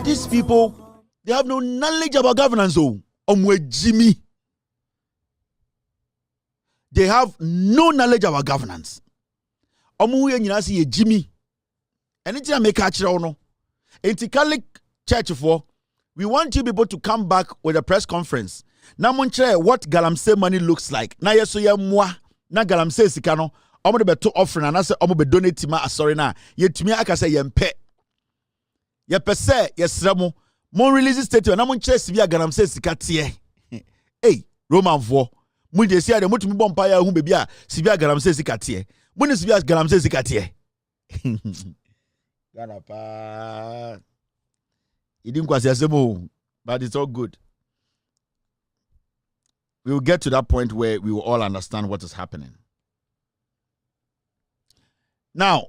These people, they have no knowledge about governance. Jimmy. They have no knowledge about governance. Jimmy. Anything I make catch no. Catholic Church for, we want you people to come back with a press conference. Na monche what galamsey money looks like. Na yeso ye mwa na galamsey sika no. Omo de beto offering and say omo be donate ma asori na. Yetumi aka say yempe. Ye pese yesra mo. Mon release statement na monche sibia galamsey sika tie. Hey, Roman vo. Mun de sia de mutumi bompa ya hu bebi a sibia galamsey sika tie. Mun sibia galamsey sika tie. Gana pa. It didn't quite say but it's all good. We will get to that point where we will all understand what is happening. Now,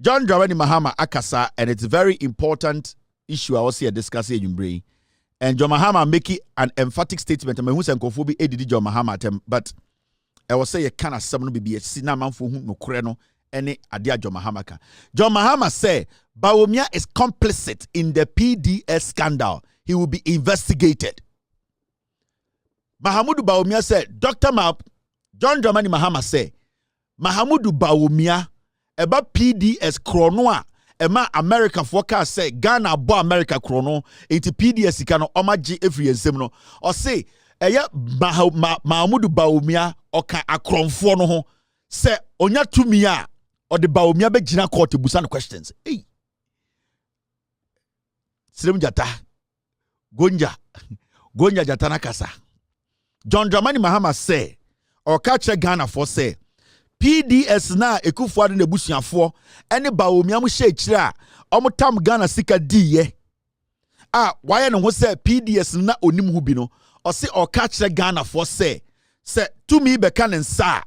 John Dramani Mahama Akasa, and it's a very important issue I was here discussing in Bray. And John Mahama making an emphatic statement. I mean, who's Nkofobi ADD John Mahama, but I was say a kind of someone be a cinnamon for whom no creno any adia John Mahama can. John Mahama say Bawumia is complicit in the PDS scandal. He will be investigated. Mahamudu Bawumia said, Dr. Map, John Dramani Mahama say, Mahamudu Bawumia about PDS chronoa, ema America forecast say Ghana bo America chrono, into PDS ikano omaji every ensem or say, eya Mahamudu Bawumia oka akronfo no ho, say onya tumia or the Bawumia be jina court busan questions. Hey. Sirem jata. Gonja jatana kasa. John Dramani Mahama say, or catch Ghana for say, PDS na ekufu ade nebusuafo ene Bawumia mu shechira omotam Ghana sika diye. Why no ho say PDS na onim hu bi no, or say or catch Ghana for say to me beka nsa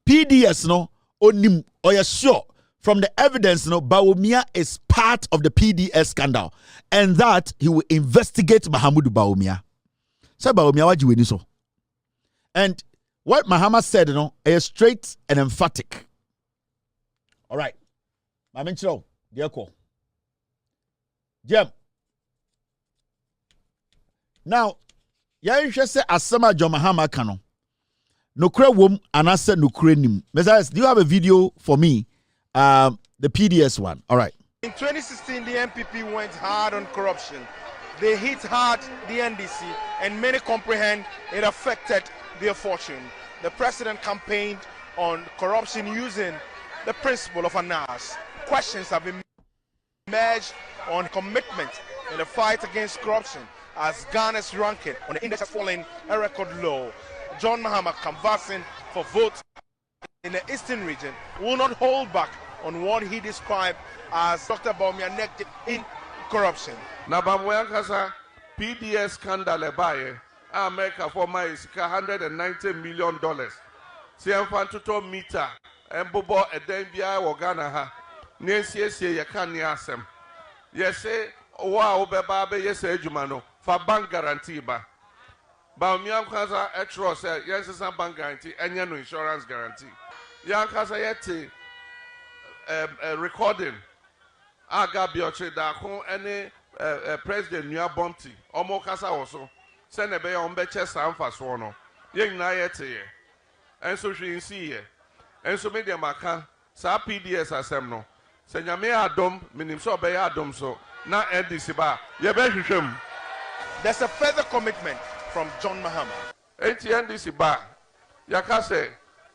PDS no onim or you sure from the evidence, Bawumia is part of the PDS scandal, and that he will investigate Mahamudu Bawumia. So Bawumia waji so. And what Mahama said, is straight and emphatic. All right, my mention, dear call. Jam. Now, ya say asama John Mahama kano. Nokre wom anase nokre nim. Messiah, do you have a video for me? The PDS one. All right. In 2016, the NPP went hard on corruption. They hit hard the NDC, and many comprehend it affected their fortune. The president campaigned on corruption using the principle of anas. Questions have been emerged on commitment in the fight against corruption as Ghana's ranking on the index has fallen a record low. John Mahama, canvassing for votes in the eastern region, will not hold back on what he described as Dr. Bawumia Npp in corruption. Na Bawumia kasa PDS scandal ebaye America for my $190 million. Si enfantuto meter embobo eden bia wo Ghana ha. Nensiesie ye kan ni asem. Ye say wa obeba be ye say adwuma no fa bank guarantee ba. Bawumia kasa etro say yes some bank guarantee enya no insurance guarantee. Ya kasa yete recording Agabioche da kon any president Nua Bomti omo kasa woso send ebe ya ombeche sanfa so no ye nyina yete ye enso hwe nsi ye enso media maka sa PDS asem no se nyame adom minim so obe ya adom so na NDC ba ye be hwehwem. There's a further commitment from John Mahama. NDC ba yaka say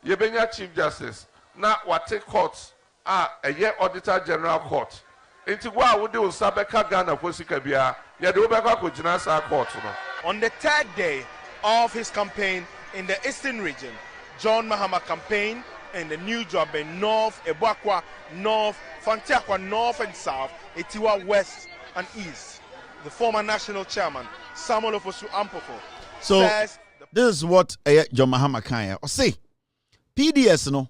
ye benya chief justice na wate court a year auditor general court. Inti wa wudi usabeka Ghana fosika bia ye de obeka ko jina sa court no. On the third day of his campaign in the eastern region, John Mahama campaigned in the New Jobe North, Ebuakwa North, Fantiakwa North and South, Etiwa West and East. The former national chairman, Samuel Ofosu Ampofo, says this is what John Mahama can say. PDS no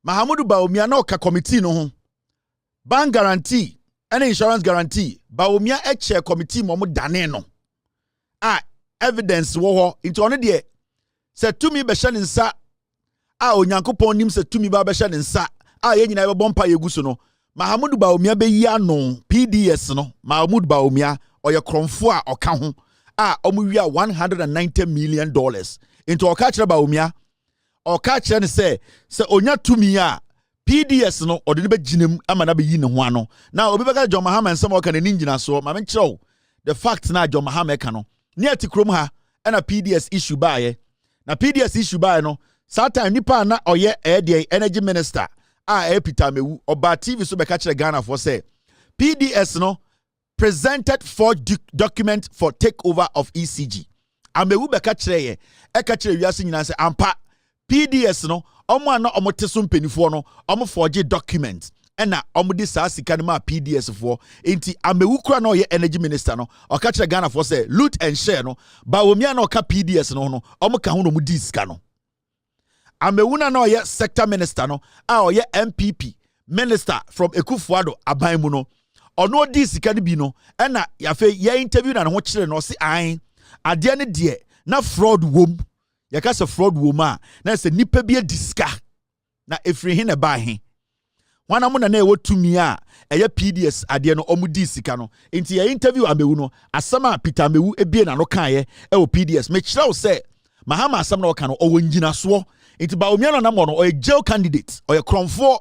Mahamudu Bawumia no ka committee no ho. Bank guarantee and insurance guarantee. Bawumia chair committee mo dane no. Evidence wo ho into one there. Se tumi behye ne nsa a onyankopon nim se tumi ba behye ne nsa a ye nyina be bompa yegu so no Mahamudu Bawumia be yi ano PDS no Mahamudu Bawumia oye kromfo a oka ho a omuwia $190 million into oka kire Bawumia oka kire ne se onya tumi a PDS no ode ne be ginem ama na be yi ne ho ano na obi beka John Mahama nsem oka ne ngina so ma men kire the fact na John Mahama eka no ne atikrom ha na PDS issue baaye na PDS issue baaye no Satan nipa na oye energy minister Peter Mewu oba TV so beka kire Ghana for say PDS no presented forged document for takeover of ECG. Amewu beka kire ye eka kire wiase nyina say ampa PDS no omo ana omo teso mpenifo no omo forged document ena omo di saa sika ma PDS for enti Amewu kura na oye energy minister no oka kire Ghana for say loot and share no Bawumia na oka PDS no omo ka ho no mu di sika no Amewuna no ye sector minister no ye MPP minister from Ekufuado aban mu no ono di sika ni bi no na yafe ye interview na ho kire no se an ade ne de na fraud wom ye ka se fraud wom a na se nipa bi diska na efiri he na ba he wana mu na ewo tumi a eye PDS ade no omudi sika no enti ye interview Amewu no asama Peter Amewu ebie na no kan ye ewo PDS me kire wo se Mahama asam na oka no owo ngina so enti Bawumia no nam no or a jail candidate or a kromfo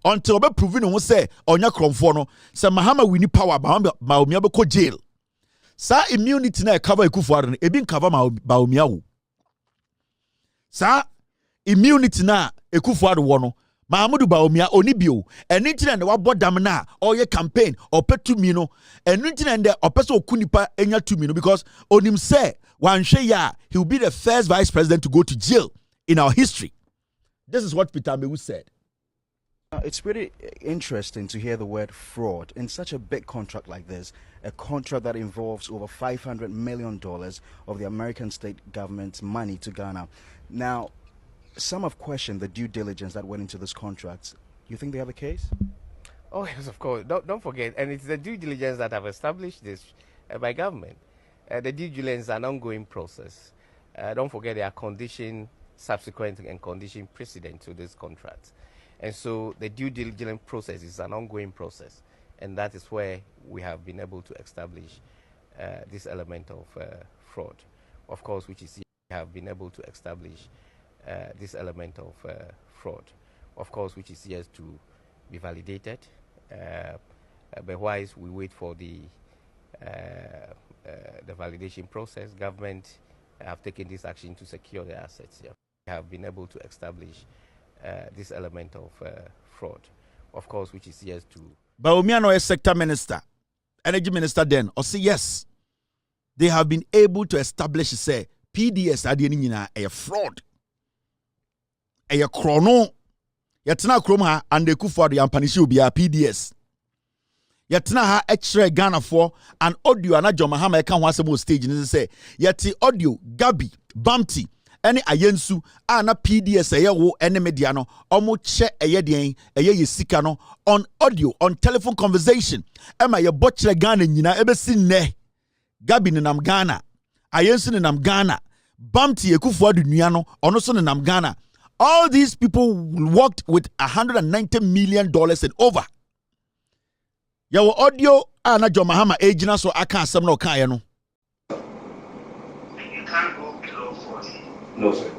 until be proven who say onya kromfo no say Mahama wini power Bawumia be ko jail sa immunity na cover Ekufuado no ebi cover Bawumia wo sa immunity na Ekufuado wo no Mahamudu Bawumia oni bio enitina na wabɔ dam na oye campaign opetumi no enitina nde opeso okunipa enya tumi no because onim say wanhwe ya he will be the first vice president to go to jail in our history. This is what Peter Amewu said. It's pretty interesting to hear the word fraud in such a big contract like this, a contract that involves over $500 million of the American state government's money to Ghana. Now, some have questioned the due diligence that went into this contract. You think they have a case? Oh, yes, of course. Don't forget, and it's the due diligence that have established this by government. The due diligence is an ongoing process. Don't forget there are conditions subsequent and condition precedent to this contract. And so the due diligence process is an ongoing process. And that is where we have been able to establish this element of fraud. Of course, which is we have been able to establish this element of fraud. Of course, which is yet to be validated. But whilst we wait for the validation process, government have taken this action to secure the assets. Yeah. Have been able to establish this element of fraud, of course, which is yes to. Bawumia no a sector minister, energy minister then, or say yes, they have been able to establish say PDS ade ni nyina a fraud, a chrono, yetna krom ha and the Ekufuado yampanishi obi a PDS. Yetna ha extra Ghana for an audio na John Mahama e kan ho asem stage ni say yeti audio Gabi Bumpty any ayensu na PDS wo ene media no omo che den ye sika no on audio on telephone conversation ema ye bochre Ghana nyina ebesi ne Gabi ne nam Ghana ayensu ne nam Ghana Bumpty Ekufuado nua no ono so ne nam Ghana. All these people worked with $190 million and over. Your audio na John Mahama ejina so aka asem na oka ye no. You can't go below 40. No, sir.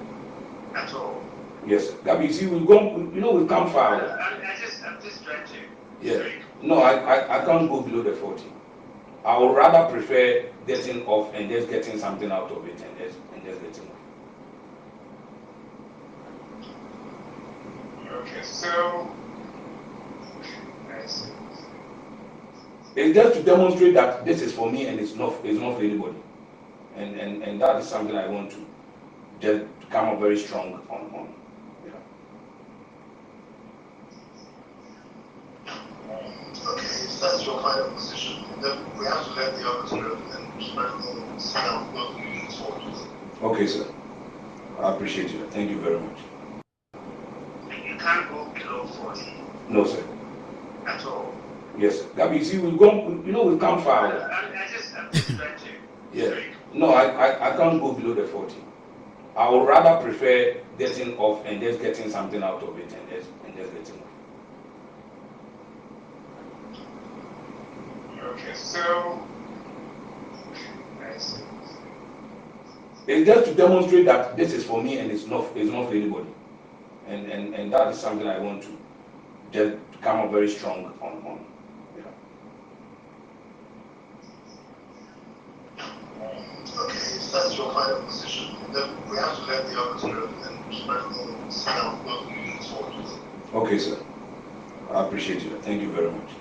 At all. Yes, sir. Gabi, see, we've gone, we've come far. I'm just trying to. Yeah. No, I can't go below the 40. I would rather prefer getting off and just getting something out of it and just getting off. Okay, so. I see. It's just to demonstrate that this is for me and it's not for anybody. And that is something I want to just come up very strong on. Okay, if that's your kind of position, then we have to let the others go and respect the sound of moving forward. Okay, sir. I appreciate you. Thank you very much. You can't go below 40. No, sir. At all. Yes, sir. Gabi, see, we've gone, we've come far. I'm just trying to. Yeah. No, I can't go below the 40. I would rather prefer getting off and just getting something out of it and just getting off. Okay, so I see. It's just to demonstrate that this is for me and it's not for anybody. And that is something I want to just come up very strong on. Okay, if that's your kind of position, then we have to let the others go and respectful sound will move forward. Okay, sir. I appreciate you. Thank you very much.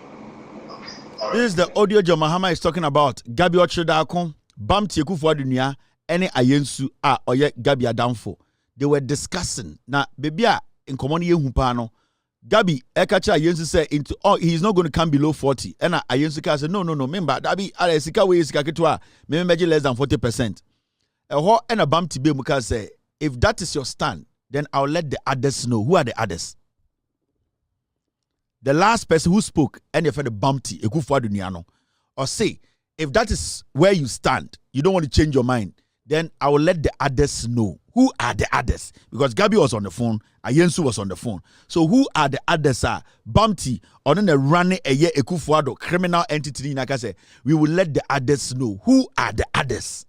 Okay. All right. This is the audio John Mahama is talking about. Gabi Ochredakon, Bam Tiekufu Adunia, any Ayensu oye Gabi Adamfo. They were discussing. Now, baby, in common ye hupano. Gabi Ekacha Ayensu said into he's not going to come below 40. And Ayensu said, no. Remember, Gabi Alesika we isika kitwa, maybe less than 40%. And a Bam Tibe Muka say, if that is your stand, then I'll let the others know. Who are the others? The last person who spoke, and if the bumpty, Ekufu Aduniano, or say, if that is where you stand, you don't want to change your mind, then I will let the others know. Who are the others? Because Gabi was on the phone, Ayensu was on the phone. So who are the others? Bumpty, or then the running a year Ekufu Ado, criminal entity in Akase. We will let the others know. Who are the others?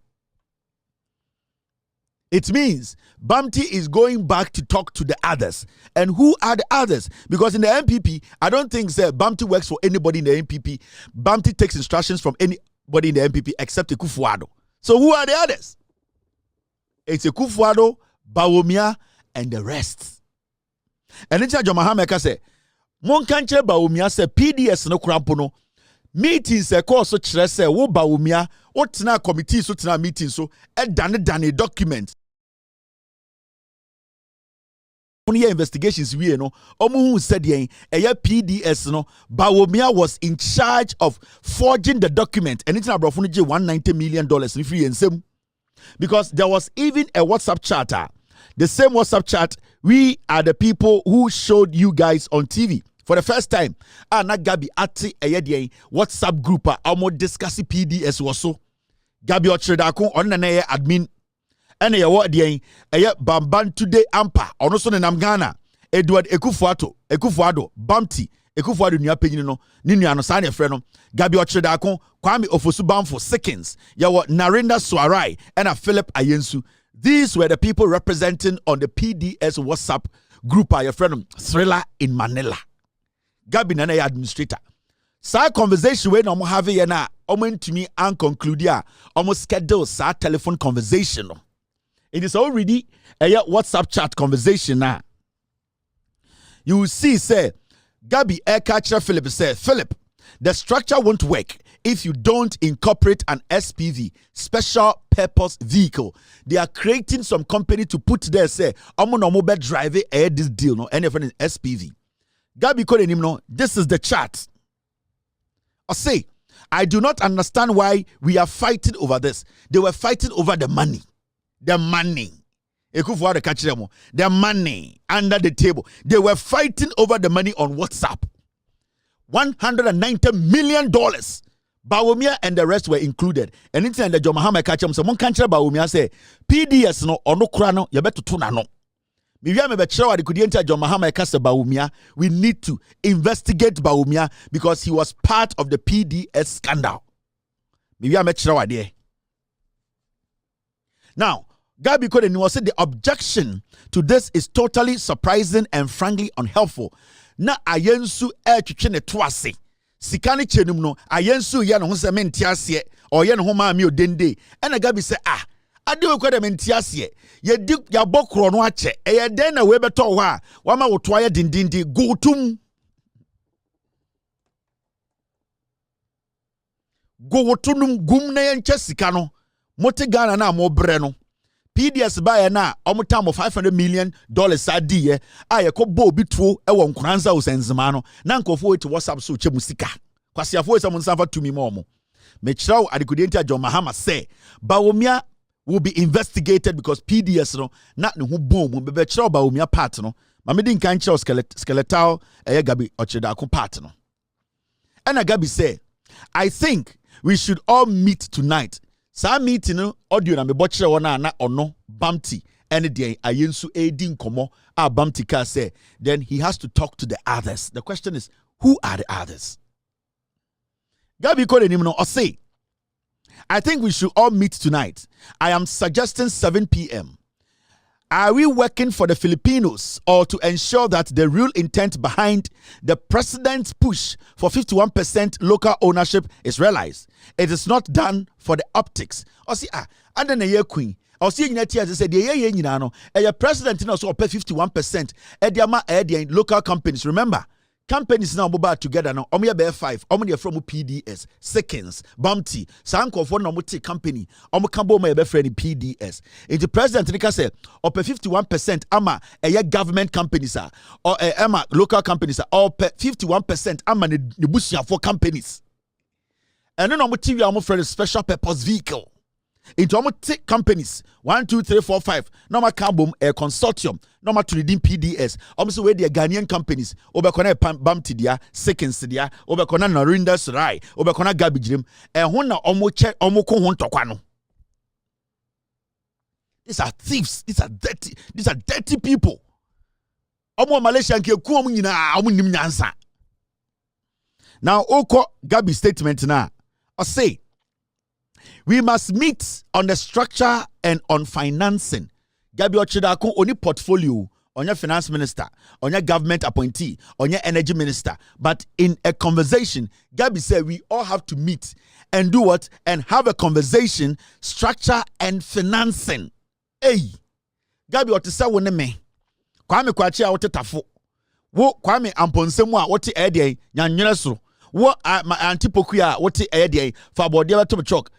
It means Bumpty is going back to talk to the others. And who are the others? Because in the NPP, I don't think Bumpty works for anybody in the NPP. Bumpty takes instructions from anybody in the NPP except Ekufu-Addo. So who are the others? It's Ekufu-Addo, Bawumia, and the rest. And then John Mahama say, Mon kanche Bawumia say PDS no krampo no. Meetings call so chere say wo Bawumia, wo tena committee so tena meeting so e dane document. Only investigations we no omu said yen PDS no Bawumia was in charge of forging the document and it's na brofo no je $190 million in free ensem because there was even a WhatsApp chat. The same WhatsApp chat, we are the people who showed you guys on TV for the first time. Na Gabi ati eye WhatsApp group amo discuss PDS was so Gabi Ochredakon on na admin. And ye what the Bamban today ampa ono so nenam Ghana Edward Ekufu-Addo Bumpty Ekufu-Addo nua panyini no ni nua no sa na frɛ no Gabi Ochredakon Kwame Ofosu Bamfo seconds ye what Narendra Swarai and Philip Ayensu. These were the people representing on the PDS WhatsApp group your friend Thriller in Manila. Gabi na administrator. Sa conversation we no mo have ye na omo ntumi an conclude ya omo schedule sa telephone conversation no. It is already a WhatsApp chat conversation now. You will see, say, Gabi Ekacha Philip said, Philip, the structure won't work if you don't incorporate an SPV, special purpose vehicle. They are creating some company to put there, say, I'm going to drive this deal, no, any friend is SPV. Gabi called him, no, this is the chat. I say, I do not understand why we are fighting over this. They were fighting over the money. The money. The money under the table. They were fighting over the money on WhatsApp. $190 million. Bawumia and the rest were included. And it's the John Mahama catch him. Someone can't Bawumia say PDS no or no krano, you better tuna no. We need to investigate Bawumia because he was part of the PDS scandal. Now, Gabi Kodeni was said the objection to this is totally surprising and frankly unhelpful. Na Ayensu twitwe twase. Sikani chenum no Ayensu ya no ho se mentiase or ye no ho ma mi odende. And Gabi say ade we kwada mentiase. Ye di ya bokro no ache. E den na we beto ho a wa ma woto aye dindindi gotum. Go wotunum gum na ye nche sika no. Mote Ghana na mo bre no. PDS buy na omutam of $500 million sadie a yekobo bi tuo e won kranza osenzima no na nkofo eti WhatsApp so che musika kwasiafo esa munsanfa tumi mo mo me kirawo adekudenti John Mahama say Bawumia will be investigated because PDS no na ne ho bom be kirawo Bawumia part no ma me din kan kirawo skeletal Gabi Ochredakon part no and Gabi say I think we should all meet tonight. Sa meeting no audio na me bochire wona na ono Bumpty ɛne deɛ ayensu edi nkɔmɔ a Bumpty Car say, then he has to talk to the others. The question is, who are the others? Gabi called him or say, I think we should all meet tonight. I am suggesting 7 p.m. Are we working for the Filipinos or to ensure that the real intent behind the president's push for 51% local ownership is realized? It is not done for the optics. Or see, and then a year queen. Or see, you said, the president also pay 51% at local companies. Remember, companies now mobile together now. Omo be 5. Omo from PDS, seconds, Bumpty, Sanko for no company. Omo kambo ma be friend PDS. If the president nika say or pay 51% ama government companies or ama local companies or pay 51% ama ne busia for companies. And then omo TV omo friend special purpose vehicle. Into omo take companies 1, 2, 3, 4, 5. Normal carbon a consortium. Normal to redeem PDS. Almost where the Ghanaian companies. Obekona Bumpty dia, seconds dia. Obekona Narinda's Rai. Obekona garbage room. And hona omo check omo ko hon tokwano. These are thieves. These are dirty people. Omo Malaysia nke ku omo nyina omo nim nyansa. Now oko Gabi statement na. I say we must meet on the structure and on financing. Gabi Ochidako only portfolio on your finance minister, on your government appointee, on your energy minister. But in a conversation, Gabi said we all have to meet and do what? And have a conversation, structure and financing. Hey, Gabi Otisa woneme. Kwame Kwachi a wote tafo. Wo Kwame Amponsemu a wote ede nyanyereso. Wo antipokuya wote ede fa body to chok.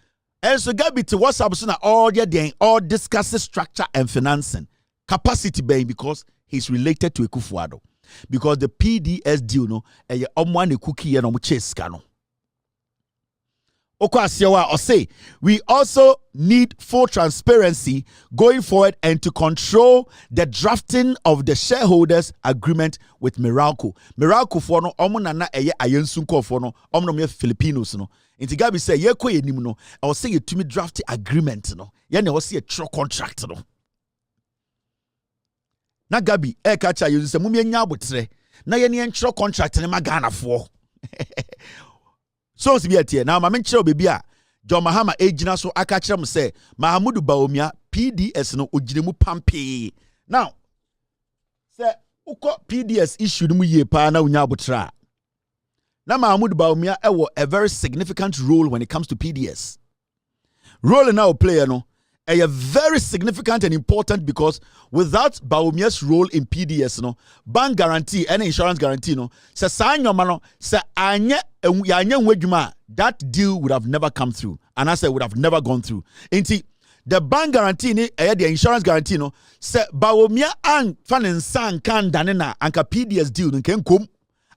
And so Gabi to WhatsApp so all day all discusses structure and financing capacity being because he's related to Ekufuado. Because the PDS deal no e omwane cookie no chase kano. Okwasiawa or say we also need full transparency going forward and to control the drafting of the shareholders agreement with Miracle. Miracle for no omunana eye ayensunko for no omno Filipinos no. Inti Gabi say ye ko yenim no I will say you to me draft agreement no ye na say a true contract no na Gabi catch you say mumye nya abotre na ye ne true contract ne magana fo so be atie now ma menkyerɛ obebi a John Mahama ejina so aka kyerɛ m say Mahamudu Bawumia PDS no ogiremu pampe now say uko PDS issue no mu ye pa na unya abotre now, Mahmoud Bawumia a very significant role when it comes to PDS. Role now play, a very significant and important because without Bawumia's role in PDS, bank guarantee and insurance guarantee, that deal would have never come through. And I said would have never gone through. The bank guarantee, the insurance guarantee, say Bawumia and Fanensan can danena anka PDS deal can come.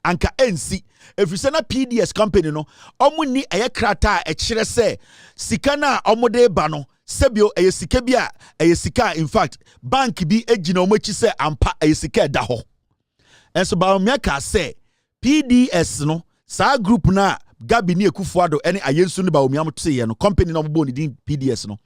Anka NC if you send a PDS company no omu ni krata kyerɛ sɛ sika na omu de ba no sebio sika bia sika in fact bank bi agina omu chi sɛ ampa sika da hɔ enso Bawumia ka sɛ PDS no sa group na Gabi ni Ekufuado ene ayensu ni Bawumia mo tse ye no company no bo ni din PDS no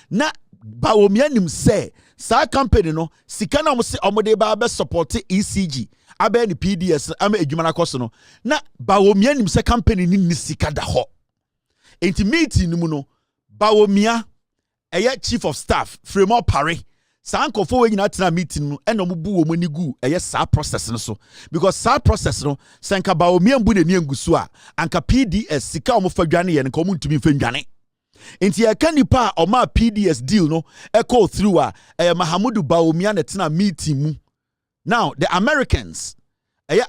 na Bawumia nim sɛ sa company no sika na omu de ba support ECG abe ni PDS ama edwuma na koso no na Bawumia nim se company ni sika da ho enti meeting mu no Bawumia chief of staff Fremont Pare sankofo we nyina tena meeting no eno mu bu wo mani gu sa process no so because sa process no senka Bawumia mbu ne ngusu a anka PDS sika o mo fa dwane ye nka o ntumi fa dwane enti nipa o ma PDS deal no call through a Mahamudu Bawumia na tena meeting mu. Now, the Americans,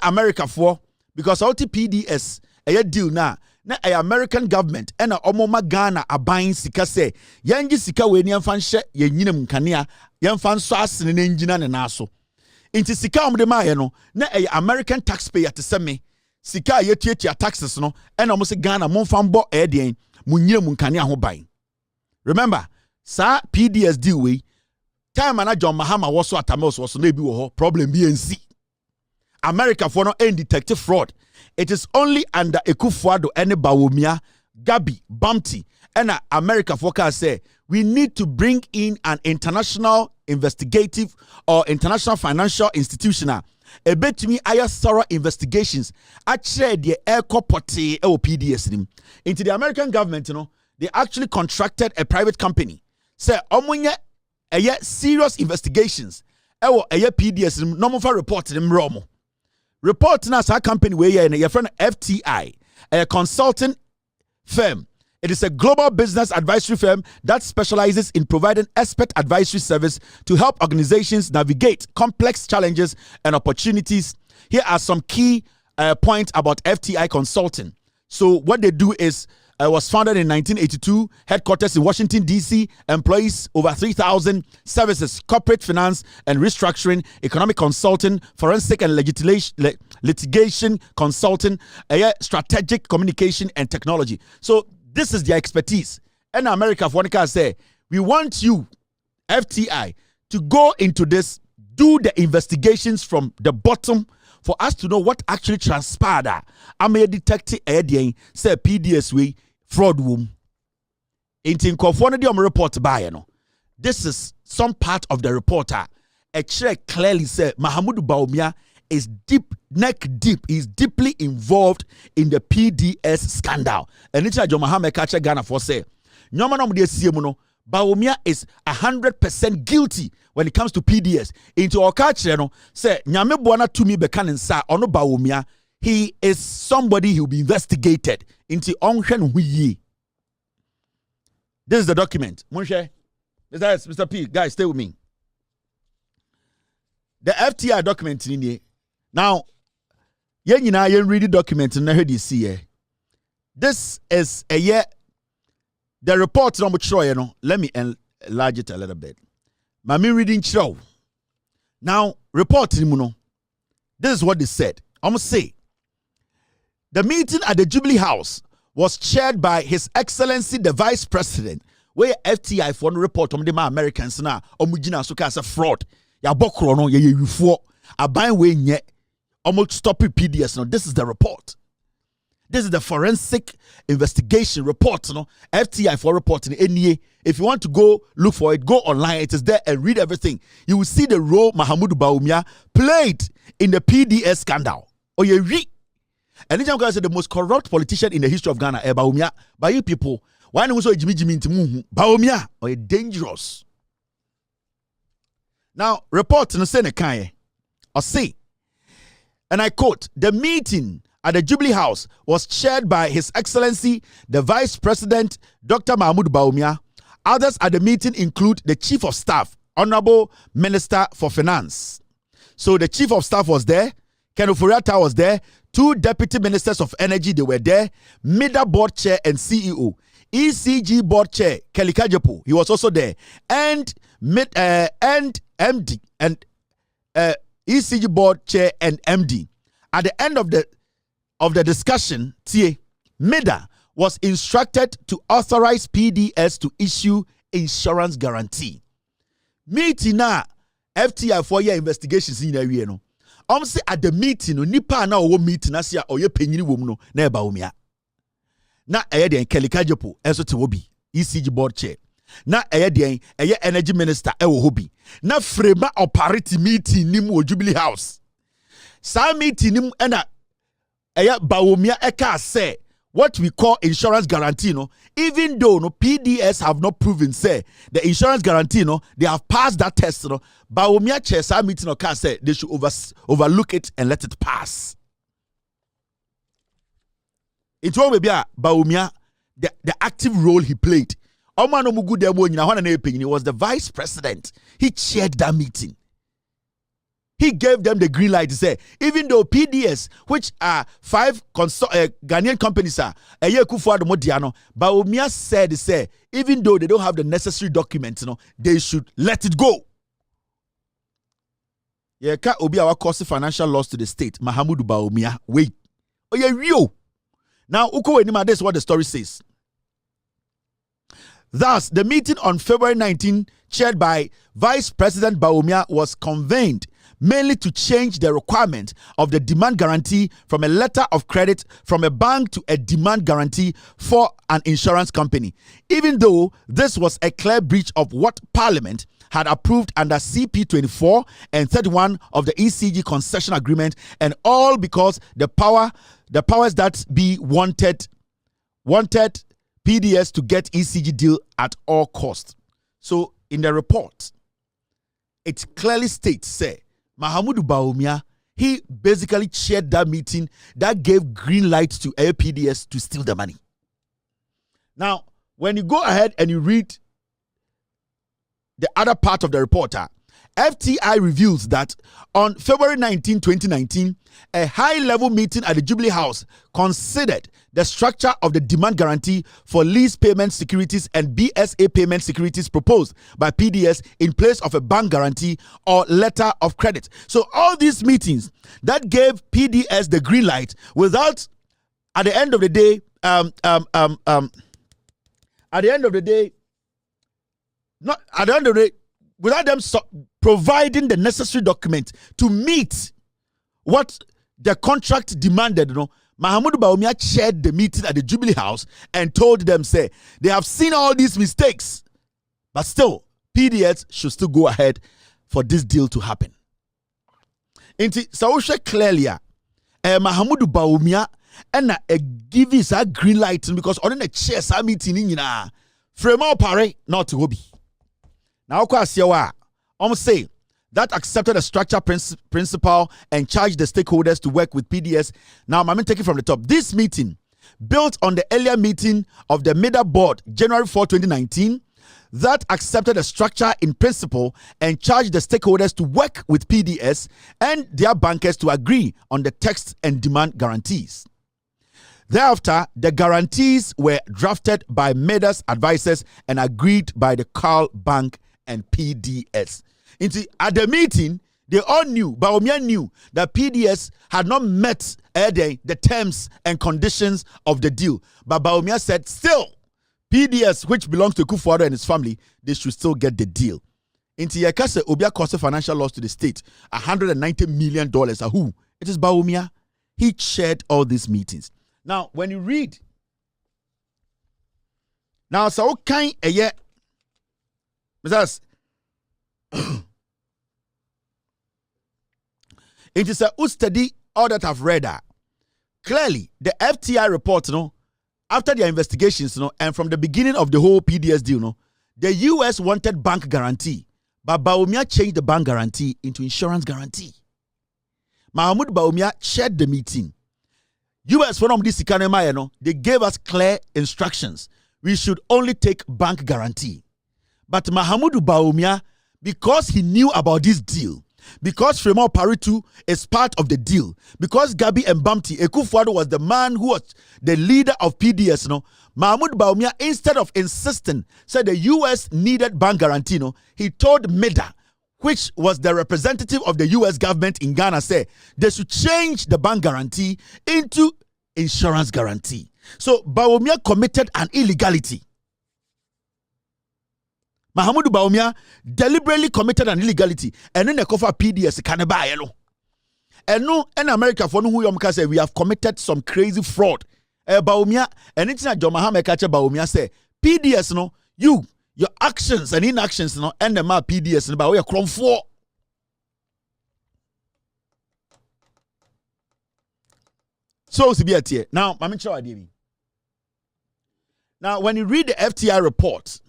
America for because all PDS, deal na American government, and Omoma Ghana are buying sika say, Yangi sika we ni fan she, ye nyinem kania, yan fan sauce in engine and aso. Inti sika de ma no, na American taxpayer to send me, sika ye tia taxes no, and almost Ghana, mon fan bo edien, munyem kania ho buying. Remember, sa PDS deal we. Time and John Mahama was so atamos was no be problem BNC. America for no end detective fraud. It is only under Ekufuado and Bawumia, Gabi, Bumpty, And America forecast say we need to bring in an international investigative or international financial institution a betumi aya thorough investigations actually the airport PDS nim. Into the American government, they actually contracted a private company. Say omunye serious investigations. PDS nim no for report nim romo. Report na sa company we your friend FTI, a consulting firm. It is a global business advisory firm that specializes in providing expert advisory service to help organizations navigate complex challenges and opportunities. Here are some key points about FTI Consulting. So what they do is, was founded in 1982, headquarters in Washington, D.C., employees over 3,000, services, corporate finance and restructuring, economic consulting, forensic and litigation consulting, strategic communication and technology. So this is their expertise. And America, for say, we want you, FTI, to go into this, do the investigations from the bottom for us to know what actually transpired. I'm a detective, say PDS way, fraud womb. In the report by, this is some part of the reporter. Actually clearly said Mahama Bawumia is neck-deep, is deeply involved in the PDS scandal. And it's like Mahama catch Ghana for say, Bawumia is 100% guilty when it comes to PDS. Into our culture, say, Nyame buana to me bekanin sa ono Bawumia, he is somebody who will be investigated into Onghen Huyi. This is the document. Monshe, this is Mr. P. Guys, stay with me. The FTI document in here. Now, you read the document and heard you see here. This is a year. The report number Troy, let me enlarge it a little bit. Mami reading show. Now, report this is what they said. I'm gonna say the meeting at the Jubilee House was chaired by His Excellency the Vice President, where FTI for report on the Americans now omujina so as a fraud. Ya bokro no ye yufo aban we nye almost stop PDS. No, this is the report. This is the forensic investigation report. No, FTI for reporting. If you want to go look for it, go online. It is there and read everything. You will see the role Mahama Bawumia played in the PDS scandal. Oh, you read. And then I'm say the most corrupt politician in the history of Ghana, Bawumia. By you people, why no so Jimmy Bawumia? Oh, you dangerous. Now, report in the Senate or say, and I quote, the meeting at the Jubilee House was chaired by His Excellency the Vice President Dr. Mahama Bawumia. Others at the meeting include the Chief of Staff, Honorable Minister for Finance. So the Chief of Staff was there, Ken Oforiatta was there, 2 Deputy Ministers of Energy, they were there, MIDA Board Chair and CEO, ECG Board Chair, Kelly Kajepo, he was also there, and MD and ECG Board Chair and MD. At the end of the discussion, MIDA was instructed to authorize PDS to issue insurance guarantee. Meeting now, FTI for your investigations in the area. No, say at the meeting, no nipa na owo meeting na sia oye penyini wom no na Bawumia. Na den Kelly Kajepo enso te wobi ECG Board Chair. Na den Energy Minister ewo hobi. Na frema operate meeting nim wo Jubilee House. Sa meeting nim na Bawumia eka say what we call insurance guarantee, no, even though no PDS have not proven say the insurance guarantee, no, they have passed that test, no, Bawumia chair sa meeting no can say they should overlook it and let it pass. It won't be Bawumia the active role he played. He was the vice president. He chaired that meeting. He gave them the green light to say, even though PDS, which are 5 Ghanaian companies, Bawumia said, even though they don't have the necessary documents, they should let it go. Yeah, can't obi our cause financial loss to the state. Mahama Bawumia, wait. Oh yeah, Rio. Now, this is what the story says. Thus, the meeting on February 19, chaired by Vice President Bawumia, was convened mainly to change the requirement of the demand guarantee from a letter of credit from a bank to a demand guarantee for an insurance company, even though this was a clear breach of what Parliament had approved under CP 24 and 31 of the ECG concession agreement, and all because the powers that be wanted PDS to get ECG deal at all costs. So in the report, it clearly states, say, Mahama Bawumia, he basically chaired that meeting that gave green light to PDS to steal the money. Now, when you go ahead and you read the other part of the report, FTI reveals that on February 19, 2019, a high-level meeting at the Jubilee House considered the structure of the demand guarantee for lease payment securities and BSA payment securities proposed by PDS in place of a bank guarantee or letter of credit. So all these meetings that gave PDS the green light without, at the end of the day, without them providing the necessary document to meet what the contract demanded, Mahama Bawumia chaired the meeting at the Jubilee House and told them, say, they have seen all these mistakes, but still, PDS should still go ahead for this deal to happen. So clearly, Mahama Bawumia and give us a green light because on the chair meeting in Frema pare not to be. Now, say that accepted a structure principle and charged the stakeholders to work with PDS. Now, I'm taking from the top. This meeting, built on the earlier meeting of the middle board, January 4, 2019, that accepted a structure in principle and charged the stakeholders to work with PDS and their bankers to agree on the text and demand guarantees. Thereafter, the guarantees were drafted by MEDA's advisors and agreed by the Carl Bank and PDS. At the meeting, they all knew, Bawumia knew, that PDS had not met the terms and conditions of the deal. But Bawumia said, still, PDS, which belongs to Kufuor and his family, they should still get the deal. Yekase Obia caused financial loss to the state, $190 million. Who? It is Bawumia. He chaired all these meetings. Now, when you read, now, so kind a year, Mrs. It is a study all that I've read. Clearly, the FTI report, after their investigations, and from the beginning of the whole PDS deal, the US wanted bank guarantee, but Bawumia changed the bank guarantee into insurance guarantee. Mahama Bawumia chaired the meeting. US from this economy, they gave us clear instructions. We should only take bank guarantee. But Mahama Bawumia, because he knew about this deal, because Fremont Paritu is part of the deal, because Gabi Mbamti, Ekufuado was the man who was the leader of PDS, Mahama Bawumia, instead of insisting, said the US needed bank guarantee, he told MEDA, which was the representative of the US government in Ghana, say they should change the bank guarantee into insurance guarantee. So Bawumia committed an illegality. Mahama Bawumia deliberately committed an illegality, and then the cover PDS can buy and no in America for no who say we have committed some crazy fraud. Bawumia and it's not John Mahama catch Bawumia say PDS your actions and inactions and the map PDS about where crom for. So now, I'm sure I did. Now, when you read the FTI report,